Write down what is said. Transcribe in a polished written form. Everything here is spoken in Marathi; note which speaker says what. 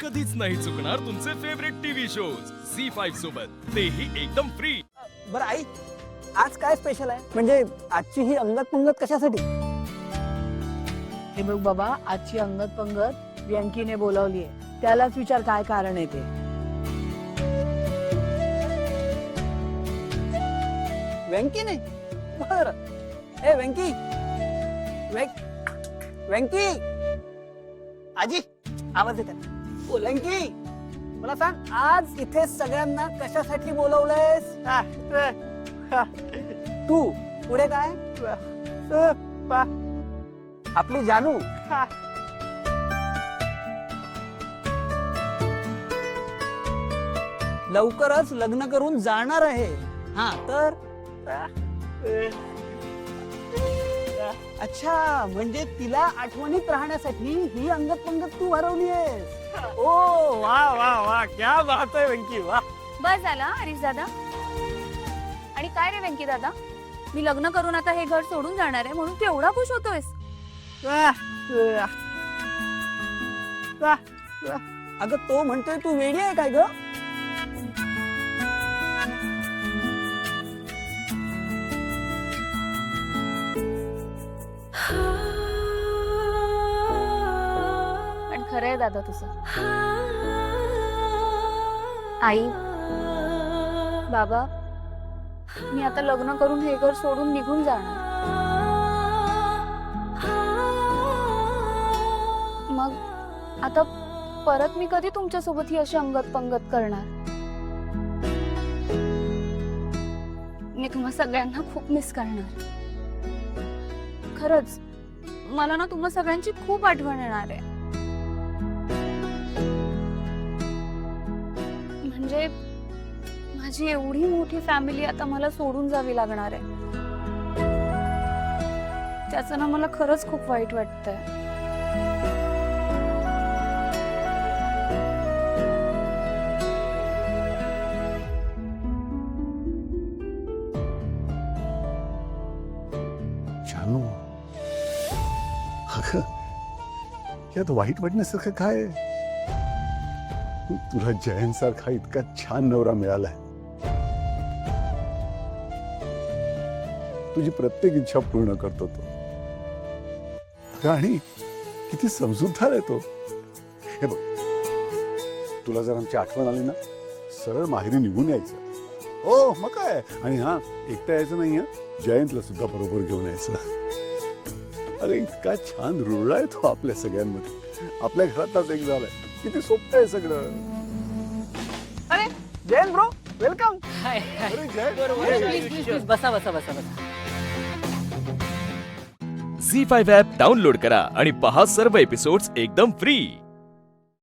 Speaker 1: कधीच नाही चुकणार तुमचे फेवरेट टीव्ही शोज झी5 सोबत, तेही एकदम फ्री.
Speaker 2: बरं आई, आज काय स्पेशल आहे? म्हणजे आजची ही अंगत पंगत कशासाठी?
Speaker 3: हे बघ बाबा, आजची अंगत पंगत व्यंकीने बोलावली आहे. त्यालाच विचार काय कारण आहे ते.
Speaker 2: व्यंकीने? बर. ए व्यंकी, व्यंकी, आजी आवाज येत आहे. ओ व्यंकी, मला सांग आज इथे सगळ्यांना कशासाठी बोलवलंयस? तू पुढे काय? आपली जानू. लवकरच लग्न करून जाणार आहे. हा तर अच्छा, म्हणजे तिला आठवणीत राहण्यासाठी ही अंगत पंगत तू भरवली आहेस. ओ वा वा वा, क्या बात आहे व्यंकी, वा.
Speaker 4: बस झाला हरीश दादा. आणि काय रे व्यंकी दादा, मी लग्न करून आता हे घर सोडून जाणार आहे म्हणून तू एवढा खुश होतोयस?
Speaker 2: अगं तो म्हणतोय तू वेडी आहे काय ग?
Speaker 4: पण खरंय दादा तुझं. आई, बाबा, मी आता लग्न करून हे घर सोडून निघून जाणार. मग आता परत मी कधी तुमच्या सोबत ही अशी अंगत पंगत करणार? मी तुम्हा सगळ्यांना खूप मिस करणार. खरंच मला ना तुम्हा सगळ्यांची खूप आठवण येणार आहे. म्हणजे माझी एवढी मोठी फॅमिली आता मला सोडून जावी लागणार आहे. त्याचं ना मला खरंच खूप वाईट वाटतंय.
Speaker 5: जानू, अगं यात वाईट वाटण्यासारखं काय आहे? तुला जयंत सारखा इतका छान नवरा मिळालाय. तुझी प्रत्येक इच्छा पूर्ण करतो तो. अगं, आणि किती समजूतदार आहे तो. हे बघ, तुला जर आमची आठवण आली ना, सरळ माहेरी निघून यायचं. हो मग काय. आणि हा, एकटा यायचं नाही, जयंतला सुद्धा बरोबर घेऊन यायचं. अरे इतका छान रुळलाय तो आपल्या सगळ्यांमध्ये. आपल्या घरातलाच एक झालाय. किती सोपं आहे सगळं.
Speaker 2: अरे जयंत ब्रो, वेलकम.
Speaker 5: अरे जयंत,
Speaker 3: बसा बसा बसा बसा.
Speaker 1: झी5 ॲप डाउनलोड करा आणि पहा सर्व एपिसोड्स एकदम फ्री.